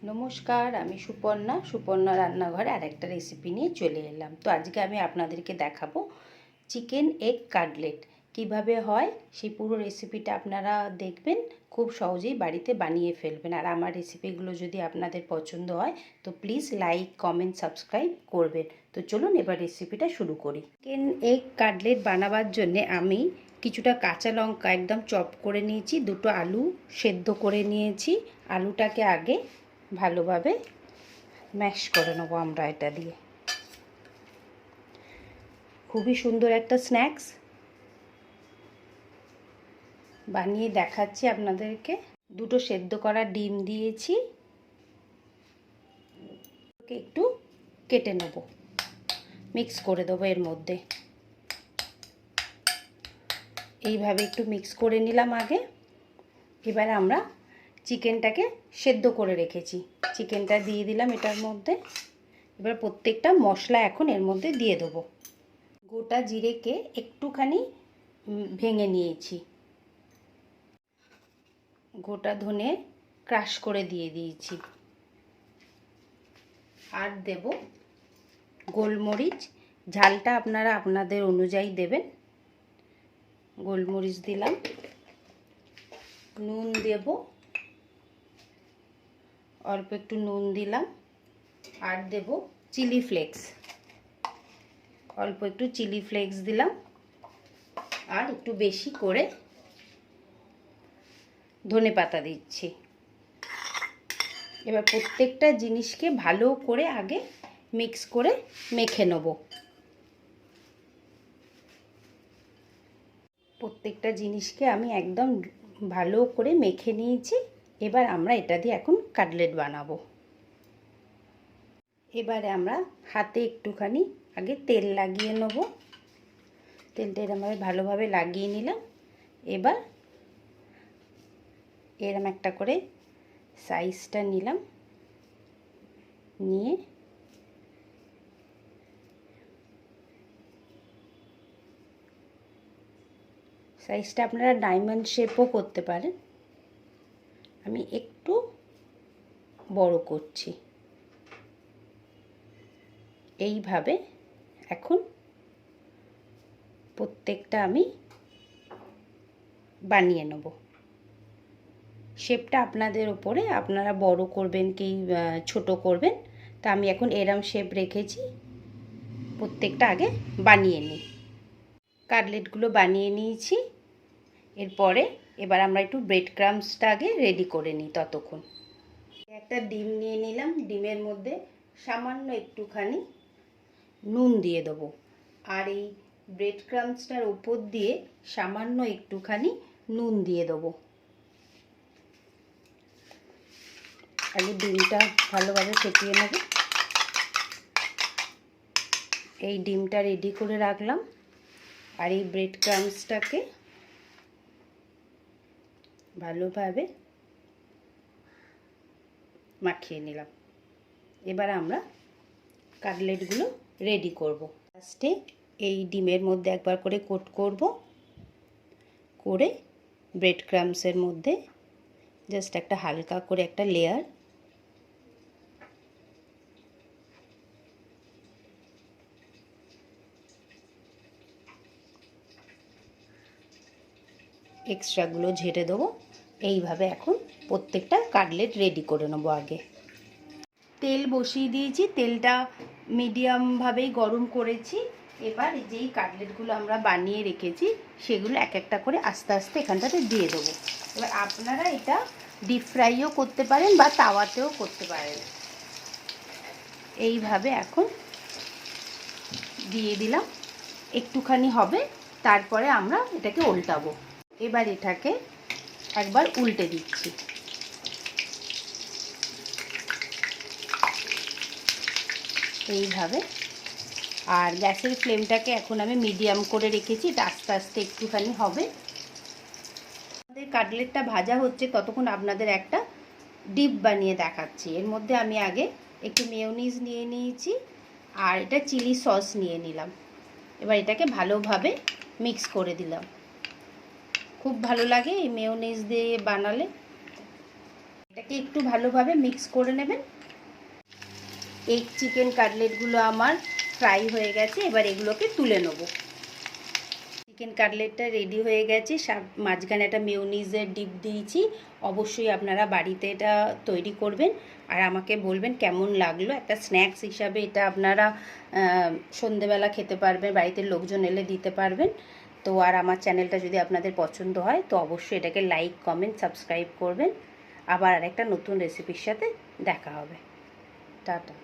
নমস্কার, আমি সুপর্ণা রান্নাঘরে আরেকটা রেসিপি নিয়ে চলে এলাম। তো আজকে আমি আপনাদেরকে দেখাবো চিকেন এগ কাটলেট কিভাবে হয়। সেই পুরো রেসিপিটা আপনারা দেখবেন, খুব সহজেই বাড়িতে বানিয়ে ফেলবেন। আর আমার রেসিপিগুলো যদি আপনাদের পছন্দ হয় তো প্লিজ লাইক, কমেন্ট, সাবস্ক্রাইব করবেন। তো চলুন এবার রেসিপিটা শুরু করি। চিকেন এগ কাটলেট বানাবার জন্যে আমি কিছুটা কাঁচা লঙ্কা একদম চপ করে নিয়েছি, দুটো আলু সেদ্ধ করে নিয়েছি। আলুটাকে আগে ভালোভাবে ম্যাশ করে নেবো আমরা এটা দিয়ে। খুবই সুন্দর একটা স্ন্যাক্স বানিয়ে দেখাচ্ছি আপনাদেরকে। দুটো সেদ্ধ করা ডিম দিয়েছি, একটু কেটে নেব, মিক্স করে দেবো এর মধ্যে। এইভাবে একটু মিক্স করে নিলাম আগে। এবার আমরা চিকেনটাকে সেদ্ধ করে রেখেছি, চিকেনটা দিয়ে দিলাম এটার মধ্যে। এবার প্রত্যেকটা মশলা এখন এর মধ্যে দিয়ে দেবো। গোটা জিরেকে একটুখানি ভেঙে নিয়েছি, গোটা ধনে ক্রাশ করে দিয়ে দিয়েছি, আর দেব গোলমরিচ। ঝালটা আপনারা আপনাদের অনুযায়ী দেবেন। গোলমরিচ দিলাম, নুন দেব, অল্প একটু নুন দিলাম, আর দেব চিলি ফ্লেক্স, অল্প একটু চিলি ফ্লেক্স দিলাম, আর একটু বেশি করে ধনে পাতা দিচ্ছি। এবার প্রত্যেকটা জিনিসকে ভালো করে আগে মিক্স করে মেখে নেব। প্রত্যেকটা জিনিসকে আমি একদম ভালো করে মেখে নিয়েছি। এবার আমরা এটা দিয়ে এখন কাটলেট বানাবো। এবারে আমরা হাতে একটুখানি আগে তেল লাগিয়ে নেব। তেলটা এরকম ভালোভাবে লাগিয়ে নিলাম। এবার এরকম একটা করে সাইজটা নিলাম, নিয়ে সাইজটা আপনারা ডায়মন্ড শেপও করতে পারেন। আমি একটু বড় করছি। এইভাবে এখন প্রত্যেকটা আমি বানিয়ে নেব। শেপটা আপনাদের ওপরে, আপনারা বড় করবেন কি ছোট করবেন। তা আমি এখন এরম শেপ রেখেছি। প্রত্যেকটা আগে বানিয়ে নিই। কাটলেটগুলো বানিয়ে নিয়েছি। এরপরে এবার আমরা একটু ব্রেড ক্রাম্বসটা আগে রেডি করে নিই। ততক্ষণ একটা ডিম নিয়ে নিলাম, ডিমের মধ্যে সামান্য একটুখানি নুন দিয়ে দেবো, আর এই ব্রেড ক্রাম্বসটার উপর দিয়ে সামান্য একটুখানি নুন দিয়ে দেবো। আগে ডিমটা ভালোভাবে ফেটিয়ে নেব। এই ডিমটা রেডি করে রাখলাম, আর এই ব্রেড ক্রাম্বসটাকে ভালোভাবে মাখিয়ে নিলাম। এবার আমরা কাটলেটগুলো রেডি করব। ফার্স্টে এই ডিমের মধ্যে একবার করে কোট করব, করে ব্রেড ক্রাম্বসের মধ্যে জাস্ট একটা হালকা করে একটা লেয়ার, এক্সট্রাগুলো ঝেড়ে দেবো। এইভাবে এখন প্রত্যেকটা কাটলেট রেডি করে নেবো। আগে তেল বসিয়ে দিয়েছি, তেলটা মিডিয়ামভাবেই গরম করেছি। এবার যেই কাটলেটগুলো আমরা বানিয়ে রেখেছি সেগুলো এক একটা করে আস্তে আস্তে এখানটাতে দিয়ে দেবো। এবার আপনারা এটা ডিপ ফ্রাইও করতে পারেন বা তাওয়াতেও করতে পারেন। এইভাবে এখন দিয়ে দিলাম, একটুখানি হবে, তারপরে আমরা এটাকে উল্টাবো। এবার এটাকে একবার উল্টে দিচ্ছি। এইভাবে, আর গ্যাসের ফ্লেমটাকে এখন আমি মিডিয়াম করে রেখেছি। এটা আস্তে আস্তে একটুখানি হবে। আমাদের কাটলেটটা ভাজা হচ্ছে, ততক্ষণ আপনাদের একটা ডিপ বানিয়ে দেখাচ্ছি। এর মধ্যে আমি আগে একটু মেয়োনিজ নিয়ে নিয়েছি, আর এটা চিলি সস নিয়ে নিলাম। এবার এটাকে ভালোভাবে মিক্স করে দিলাম। খুব ভালো লাগে এই মেয়োনিজ দিয়ে বানালে। এটাকে একটু ভালোভাবে মিক্স করে নেবেন। এগ চিকেন কাটলেটগুলো আমার ফ্রাই হয়ে গেছে, এবার এগুলোকে তুলে নেব। চিকেন কাটলেটটা রেডি হয়ে গেছে, মাঝখানে একটা মেয়োনিজের ডিপ দিয়েছি। অবশ্যই আপনারা বাড়িতে এটা তৈরি করবেন আর আমাকে বলবেন কেমন লাগলো। একটা স্ন্যাক্স হিসাবে এটা আপনারা সন্ধেবেলা খেতে পারবেন, বাড়িতে লোকজন এলে দিতে পারবেন। তো আর আমার চ্যানেলটা যদি আপনাদের পছন্দ হয় তো অবশ্যই এটাকে লাইক, কমেন্ট, সাবস্ক্রাইব করবেন। আবার আরেকটা নতুন রেসিপির সাথে দেখা হবে। টাটা।